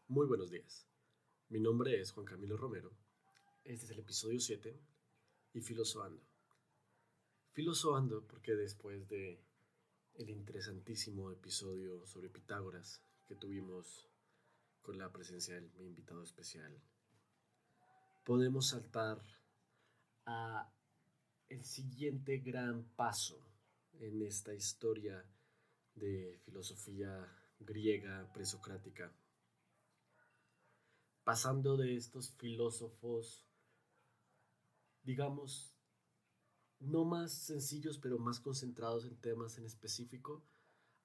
Muy buenos días. Mi nombre es Juan Camilo Romero. Este es el episodio 7 y Filosofando. Filosofando porque después de el interesantísimo episodio sobre Pitágoras que tuvimos con la presencia de mi invitado especial, podemos saltar a el siguiente gran paso en esta historia de filosofía griega presocrática, pasando de estos filósofos, digamos, no más sencillos, pero más concentrados en temas en específico,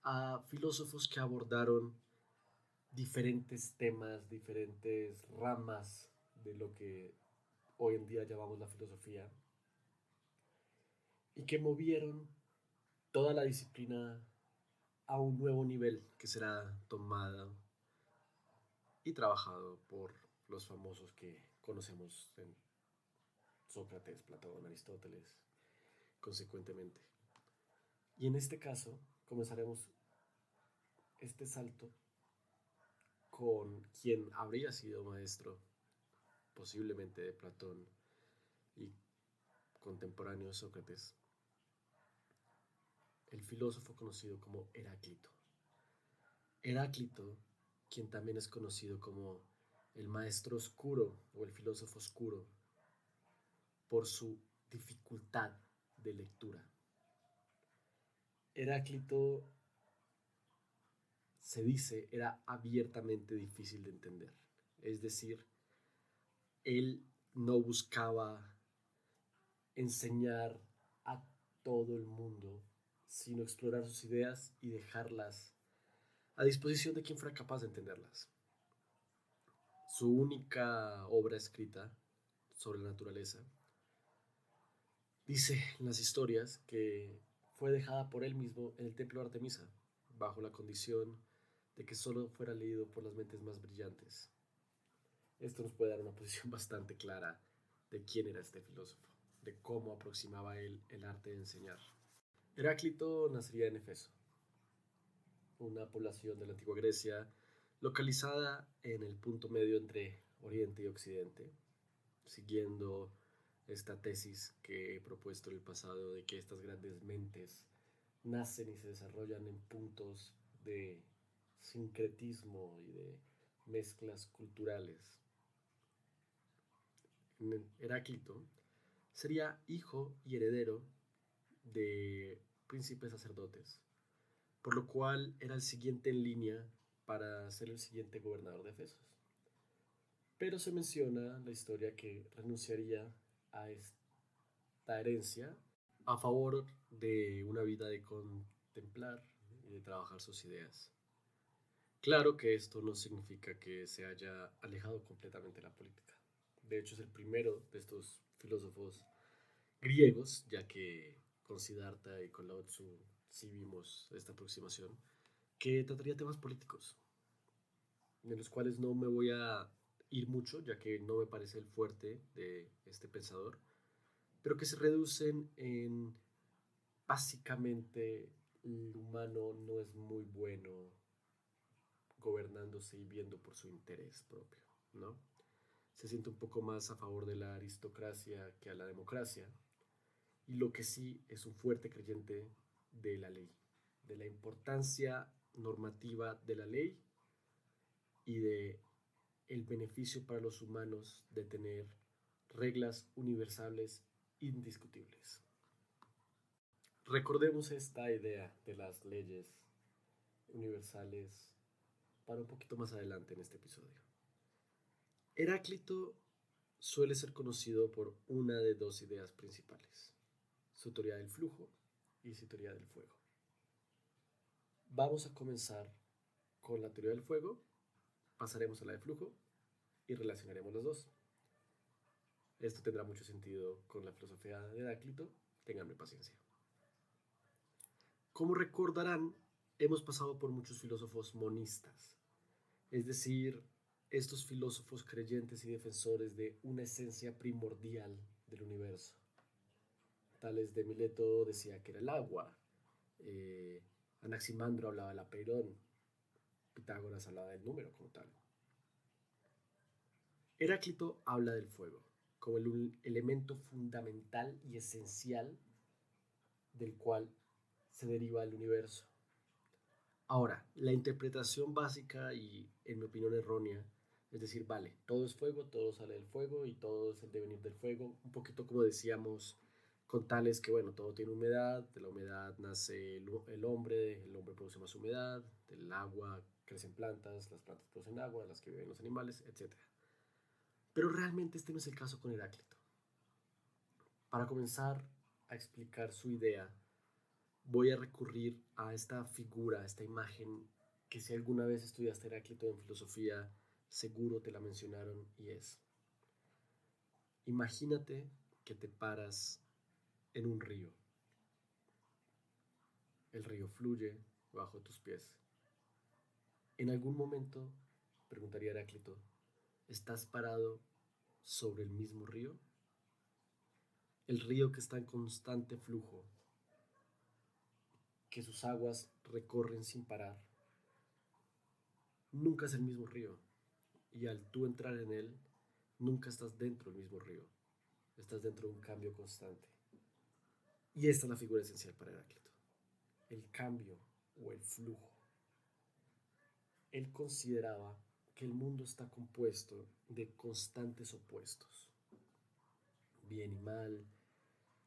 a filósofos que abordaron diferentes temas, diferentes ramas de lo que hoy en día llamamos la filosofía, y que movieron toda la disciplina a un nuevo nivel que será tomado y trabajado por los famosos que conocemos en Sócrates, Platón, Aristóteles, consecuentemente. Y en este caso comenzaremos este salto con quien habría sido maestro posiblemente de Platón y contemporáneo de Sócrates, el filósofo conocido como Heráclito. Heráclito, quien también es conocido como el maestro oscuro o el filósofo oscuro por su dificultad de lectura. Heráclito, se dice, era abiertamente difícil de entender. Es decir, él no buscaba enseñar a todo el mundo, sino explorar sus ideas y dejarlas a disposición de quien fuera capaz de entenderlas. Su única obra escrita sobre la naturaleza dice en las historias que fue dejada por él mismo en el templo de Artemisa, bajo la condición de que solo fuera leído por las mentes más brillantes. Esto nos puede dar una posición bastante clara de quién era este filósofo, de cómo aproximaba él el arte de enseñar. Heráclito nacería en Efeso, una población de la antigua Grecia localizada en el punto medio entre Oriente y Occidente, siguiendo esta tesis que he propuesto en el pasado de que estas grandes mentes nacen y se desarrollan en puntos de sincretismo y de mezclas culturales. Heráclito sería hijo y heredero de príncipes sacerdotes, por lo cual era el siguiente en línea para ser el siguiente gobernador de Efesos. Pero se menciona en la historia que renunciaría a esta herencia a favor de una vida de contemplar y de trabajar sus ideas. Claro que esto no significa que se haya alejado completamente de la política. De hecho, es el primero de estos filósofos griegos, ya que con Siddhartha y con Lao Tzu sí vimos esta aproximación, que trataría temas políticos, de los cuales no me voy a ir mucho, ya que no me parece el fuerte de este pensador, pero que se reducen en básicamente el humano no es muy bueno gobernándose y viendo por su interés propio, ¿no? Se siente un poco más a favor de la aristocracia que a la democracia, y lo que sí es un fuerte creyente de la ley, de la importancia normativa de la ley y de el beneficio para los humanos de tener reglas universales indiscutibles. Recordemos esta idea de las leyes universales para un poquito más adelante en este episodio. Heráclito suele ser conocido por una de dos ideas principales, su teoría del flujo y su teoría del fuego. Vamos a comenzar con la teoría del fuego, pasaremos a la de flujo y relacionaremos las dos. Esto tendrá mucho sentido con la filosofía de Heráclito, ténganme paciencia. Como recordarán, hemos pasado por muchos filósofos monistas, es decir, estos filósofos creyentes y defensores de una esencia primordial del universo. Tales de Mileto decía que era el agua, Anaximandro hablaba del apeirón, Pitágoras hablaba del número como tal. Heráclito habla del fuego como el elemento fundamental y esencial del cual se deriva el universo. Ahora, la interpretación básica y, en mi opinión, errónea, es decir, vale, todo es fuego, todo sale del fuego y todo es el devenir del fuego, un poquito como decíamos con tales que, bueno, todo tiene humedad, de la humedad nace el hombre produce más humedad, del agua crecen plantas, las plantas producen agua, las que viven los animales, etcétera. Pero realmente este no es el caso con Heráclito. Para comenzar a explicar su idea, voy a recurrir a esta figura, a esta imagen que si alguna vez estudiaste Heráclito en filosofía, seguro te la mencionaron y es, imagínate que te paras en un río. El río fluye bajo tus pies. En algún momento, preguntaría Heráclito, ¿estás parado sobre el mismo río? El río que está en constante flujo, que sus aguas recorren sin parar, nunca es el mismo río. Y al tú entrar en él, nunca estás dentro del mismo río. Estás dentro de un cambio constante. Y esta es la figura esencial para Heráclito. El cambio o el flujo. Él consideraba que el mundo está compuesto de constantes opuestos. Bien y mal,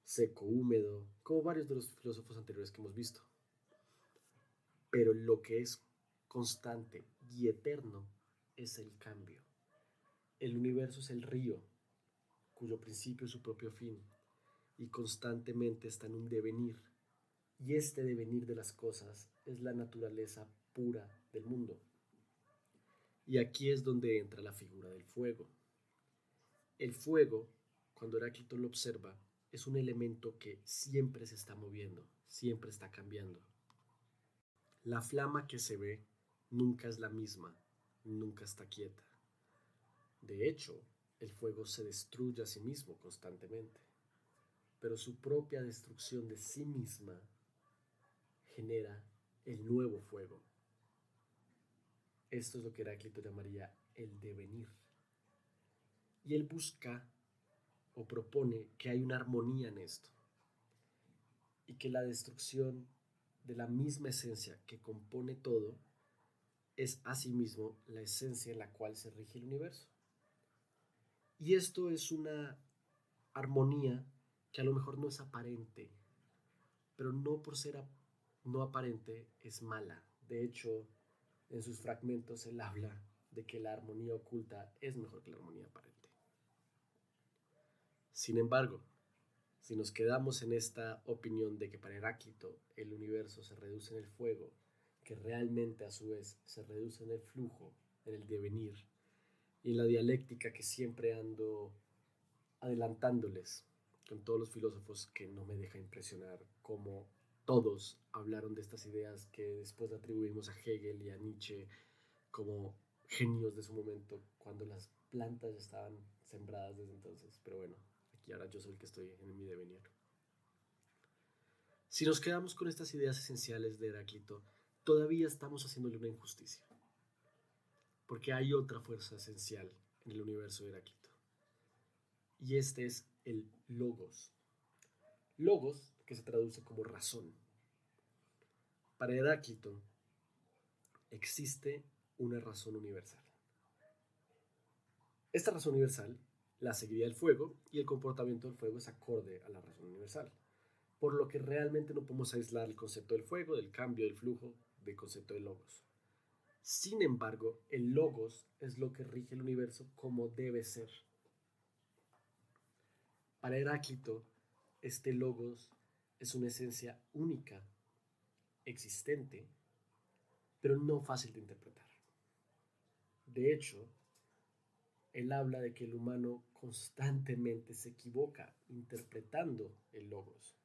seco, húmedo, como varios de los filósofos anteriores que hemos visto. Pero lo que es constante y eterno es el cambio. El universo es el río, cuyo principio es su propio fin, y constantemente está en un devenir. Y este devenir de las cosas es la naturaleza pura del mundo. Y aquí es donde entra la figura del fuego. El fuego, cuando Heráclito lo observa, es un elemento que siempre se está moviendo, siempre está cambiando. La flama que se ve nunca es la misma, nunca está quieta. De hecho, el fuego se destruye a sí mismo constantemente, pero su propia destrucción de sí misma genera el nuevo fuego. Esto es lo que Heráclito llamaría el devenir. Y él busca o propone que hay una armonía en esto y que la destrucción de la misma esencia que compone todo es asimismo la esencia en la cual se rige el universo. Y esto es una armonía que a lo mejor no es aparente, pero no por ser no aparente es mala. De hecho, en sus fragmentos él habla de que la armonía oculta es mejor que la armonía aparente. Sin embargo, si nos quedamos en esta opinión de que para Heráclito el universo se reduce en el fuego, que realmente a su vez se reduce en el flujo, en el devenir, y en la dialéctica que siempre ando adelantándoles con todos los filósofos, que no me deja impresionar cómo todos hablaron de estas ideas que después atribuimos a Hegel y a Nietzsche como genios de su momento, cuando las plantas estaban sembradas desde entonces. Pero bueno, aquí ahora yo soy el que estoy en mi devenir. Si nos quedamos con estas ideas esenciales de Heráclito, todavía estamos haciéndole una injusticia, porque hay otra fuerza esencial en el universo de Heráclito, y este es el logos. Logos, que se traduce como razón. Para Heráclito existe una razón universal. Esta razón universal la seguiría el fuego, y el comportamiento del fuego es acorde a la razón universal, por lo que realmente no podemos aislar el concepto del fuego, del cambio, del flujo, del concepto de logos. Sin embargo, el logos es lo que rige el universo como debe ser. Para Heráclito, este logos es una esencia única, existente, pero no fácil de interpretar. De hecho, él habla de que el humano constantemente se equivoca interpretando el logos,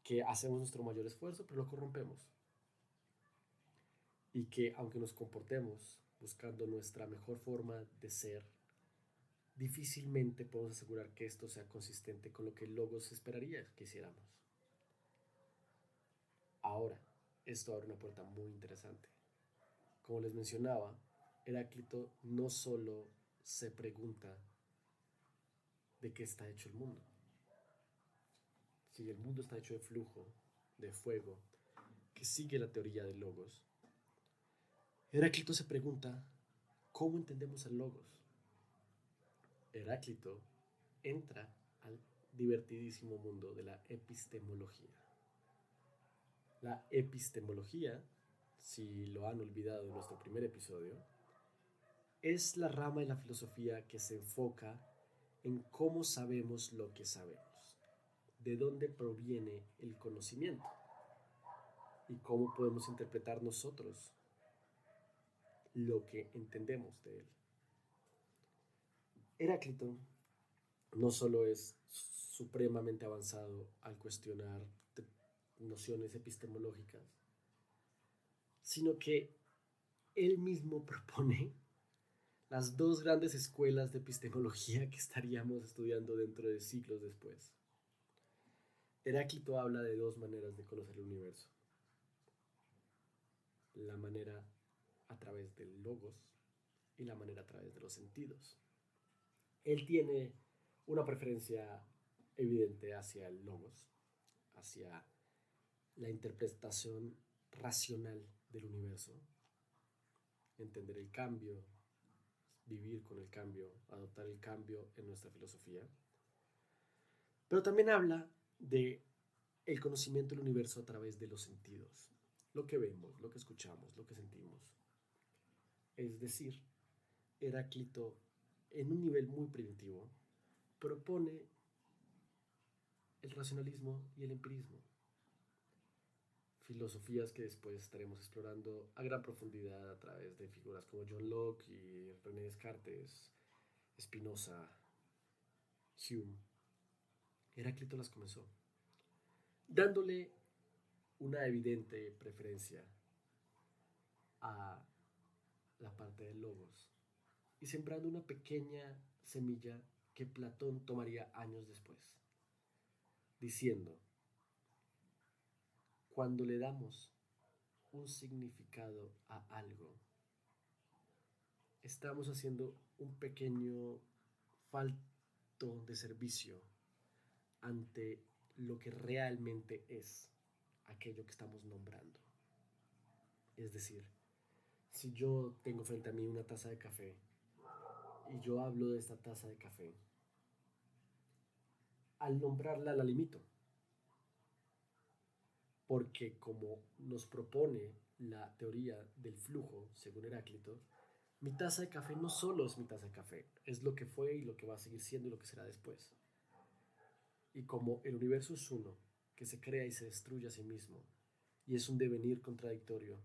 que hacemos nuestro mayor esfuerzo, pero lo corrompemos. Y que aunque nos comportemos buscando nuestra mejor forma de ser, difícilmente podemos asegurar que esto sea consistente con lo que el logos esperaría que hiciéramos. Ahora, esto abre una puerta muy interesante. Como les mencionaba, Heráclito no solo se pregunta de qué está hecho el mundo. Si el mundo está hecho de flujo, de fuego, que sigue la teoría del logos, Heráclito se pregunta cómo entendemos el logos. Heráclito entra al divertidísimo mundo de la epistemología. La epistemología, si lo han olvidado en nuestro primer episodio, es la rama de la filosofía que se enfoca en cómo sabemos lo que sabemos, de dónde proviene el conocimiento y cómo podemos interpretar nosotros lo que entendemos de él. Heráclito no solo es supremamente avanzado al cuestionar nociones epistemológicas, sino que él mismo propone las dos grandes escuelas de epistemología que estaríamos estudiando dentro de siglos después. Heráclito habla de dos maneras de conocer el universo. La manera a través del logos y la manera a través de los sentidos. Él tiene una preferencia evidente hacia el logos, hacia la interpretación racional del universo, entender el cambio, vivir con el cambio, adoptar el cambio en nuestra filosofía. Pero también habla de el conocimiento del universo a través de los sentidos, lo que vemos, lo que escuchamos, lo que sentimos. Es decir, Heráclito, en un nivel muy primitivo, propone el racionalismo y el empirismo, filosofías que después estaremos explorando a gran profundidad a través de figuras como John Locke y René Descartes, Spinoza, Hume. Heráclito las comenzó, dándole una evidente preferencia a la parte del logos y sembrando una pequeña semilla que Platón tomaría años después, diciendo: cuando le damos un significado a algo, estamos haciendo un pequeño falto de servicio ante lo que realmente es aquello que estamos nombrando. Es decir, si yo tengo frente a mí una taza de café y yo hablo de esta taza de café, al nombrarla la limito, porque como nos propone la teoría del flujo, según Heráclito, mi taza de café no solo es mi taza de café, es lo que fue y lo que va a seguir siendo y lo que será después. Y como el universo es uno, que se crea y se destruye a sí mismo, y es un devenir contradictorio,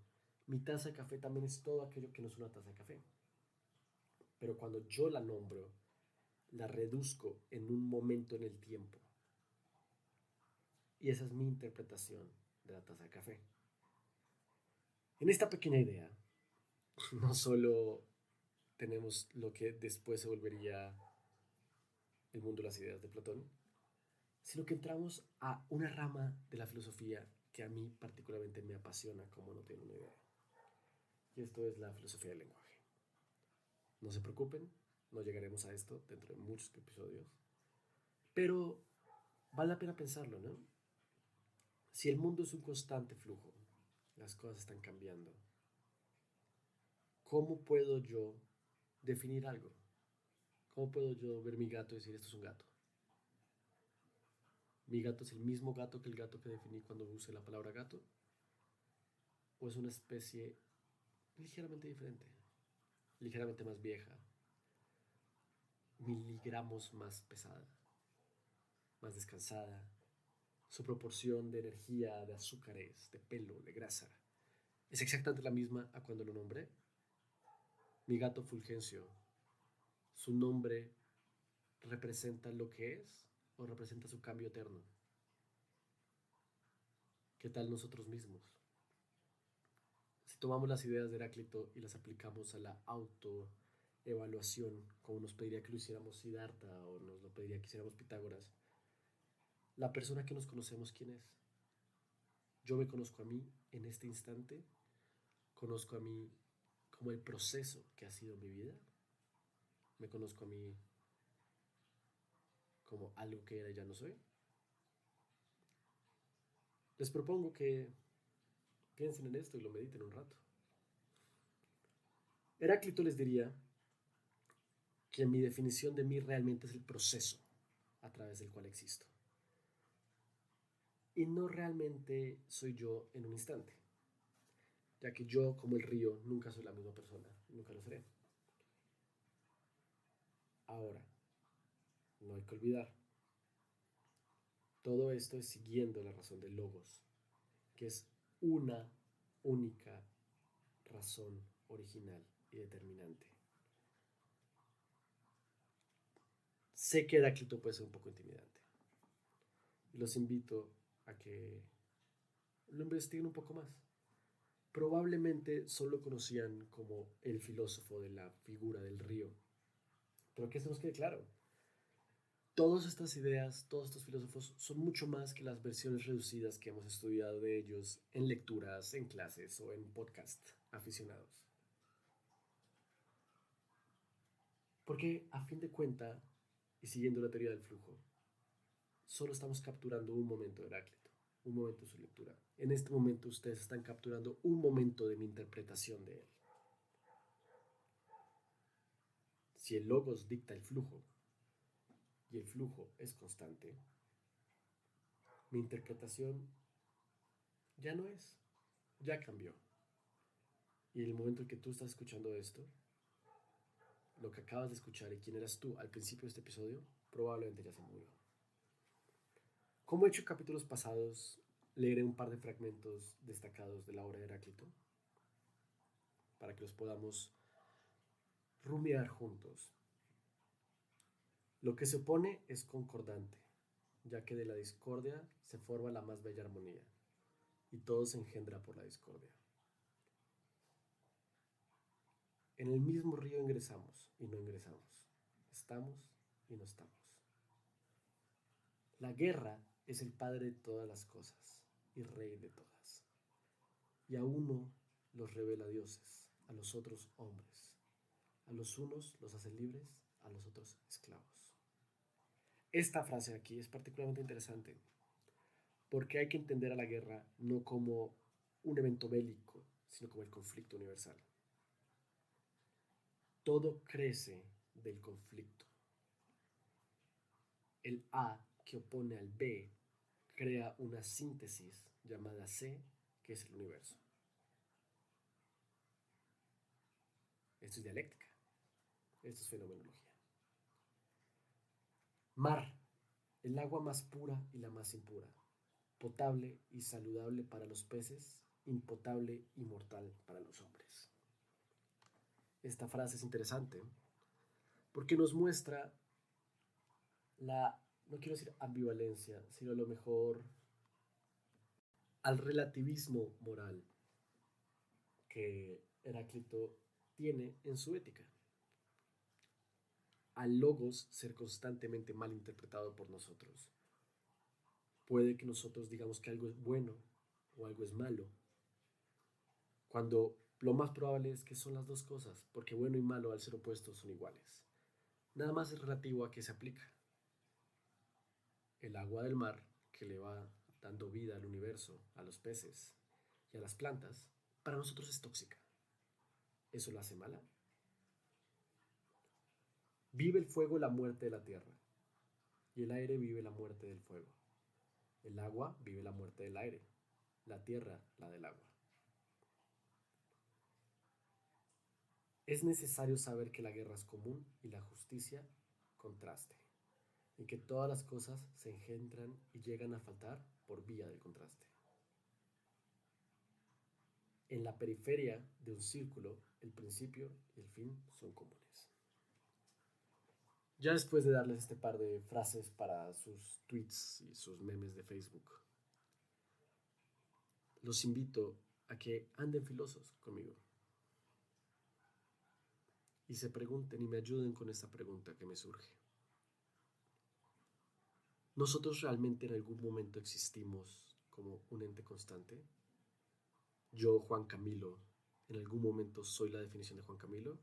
mi taza de café también es todo aquello que no es una taza de café. Pero cuando yo la nombro, la reduzco en un momento en el tiempo. Y esa es mi interpretación de la taza de café. En esta pequeña idea, no solo tenemos lo que después se volvería el mundo de las ideas de Platón, sino que entramos a una rama de la filosofía que a mí particularmente me apasiona, como no tienen una idea. Y esto es la filosofía del lenguaje. No se preocupen, no llegaremos a esto dentro de muchos episodios, pero vale la pena pensarlo, ¿no? Si el mundo es un constante flujo, las cosas están cambiando, ¿cómo puedo yo definir algo? ¿Cómo puedo yo ver mi gato y decir esto es un gato? ¿Mi gato es el mismo gato que el gato que definí cuando usé la palabra gato? ¿O es una especie ligeramente diferente, ligeramente más vieja, miligramos más pesada, más descansada? Su proporción de energía, de azúcares, de pelo, de grasa, ¿es exactamente la misma a cuando lo nombré? Mi gato Fulgencio, ¿su nombre representa lo que es o representa su cambio eterno? ¿Qué tal nosotros mismos? Si tomamos las ideas de Heráclito y las aplicamos a la autoevaluación, como nos pediría que lo hiciéramos Siddhartha o nos lo pediría que hiciéramos Pitágoras, la persona que nos conocemos, ¿quién es? Yo me conozco a mí en este instante, conozco a mí como el proceso que ha sido mi vida. Me conozco a mí como algo que era y ya no soy. Les propongo que piensen en esto y lo mediten un rato. Heráclito les diría que mi definición de mí realmente es el proceso a través del cual existo. Y no realmente soy yo en un instante, ya que yo, como el río, nunca soy la misma persona, nunca lo seré. Ahora, no hay que olvidar, todo esto es siguiendo la razón del logos, que es una única razón original y determinante. Sé que Heráclito puede ser un poco intimidante. Y los invito a que lo investiguen un poco más. Probablemente solo conocían como el filósofo de la figura del río. Pero que se nos quede claro, todas estas ideas, todos estos filósofos son mucho más que las versiones reducidas que hemos estudiado de ellos en lecturas, en clases o en podcast aficionados. Porque a fin de cuentas, y siguiendo la teoría del flujo, solo estamos capturando un momento de Heráclito, un momento de su lectura. En este momento ustedes están capturando un momento de mi interpretación de él. Si el logos dicta el flujo y el flujo es constante, mi interpretación ya no es, ya cambió. Y en el momento en que tú estás escuchando esto, lo que acabas de escuchar y quién eras tú al principio de este episodio, probablemente ya se murió. Como he hecho en capítulos pasados, leeré un par de fragmentos destacados de la obra de Heráclito para que los podamos rumiar juntos. Lo que se opone es concordante, ya que de la discordia se forma la más bella armonía, y todo se engendra por la discordia. En el mismo río ingresamos y no ingresamos, estamos y no estamos. La guerra es el padre de todas las cosas y rey de todas. Y a uno los revela dioses, a los otros hombres. A los unos los hace libres, a los otros esclavos. Esta frase aquí es particularmente interesante porque hay que entender a la guerra no como un evento bélico, sino como el conflicto universal. Todo crece del conflicto. El A que opone al B crea una síntesis llamada C, que es el universo. Esto es dialéctica, esto es fenomenología. Mar, el agua más pura y la más impura, potable y saludable para los peces, impotable y mortal para los hombres. Esta frase es interesante porque nos muestra la, no quiero decir ambivalencia, sino a lo mejor al relativismo moral que Heráclito tiene en su ética. Al logos ser constantemente mal interpretado por nosotros. Puede que nosotros digamos que algo es bueno o algo es malo, cuando lo más probable es que son las dos cosas, porque bueno y malo al ser opuestos son iguales. Nada más es relativo a qué se aplica. El agua del mar, que le va dando vida al universo, a los peces y a las plantas, para nosotros es tóxica. ¿Eso la hace mala? Vive el fuego la muerte de la tierra, y el aire vive la muerte del fuego. El agua vive la muerte del aire, la tierra la del agua. Es necesario saber que la guerra es común y la justicia contraste, y que todas las cosas se engendran y llegan a faltar por vía del contraste. En la periferia de un círculo, el principio y el fin son comunes. Ya después de darles este par de frases para sus tweets y sus memes de Facebook, los invito a que anden filosos conmigo y se pregunten y me ayuden con esta pregunta que me surge. ¿Nosotros realmente en algún momento existimos como un ente constante? Yo, Juan Camilo, ¿En algún momento soy la definición de Juan Camilo?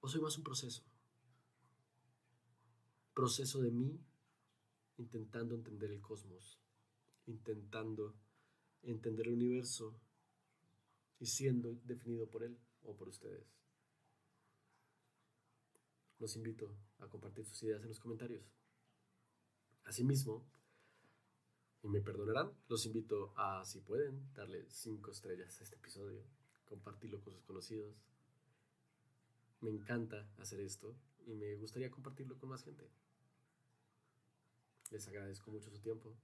¿O soy más un proceso? Proceso de mí intentando entender el cosmos, intentando entender el universo y siendo definido por él o por ustedes. Los invito a compartir sus ideas en los comentarios. Asimismo, y me perdonarán, los invito a, si pueden, darle 5 estrellas a este episodio, compartirlo con sus conocidos. Me encanta hacer esto y me gustaría compartirlo con más gente. Les agradezco mucho su tiempo.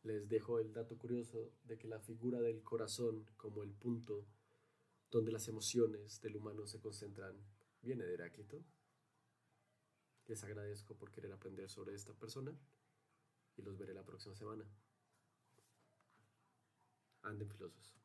Les dejo el dato curioso de que la figura del corazón como el punto donde las emociones del humano se concentran viene de Heráclito. Les agradezco por querer aprender sobre esta persona y los veré la próxima semana. Anden filosos.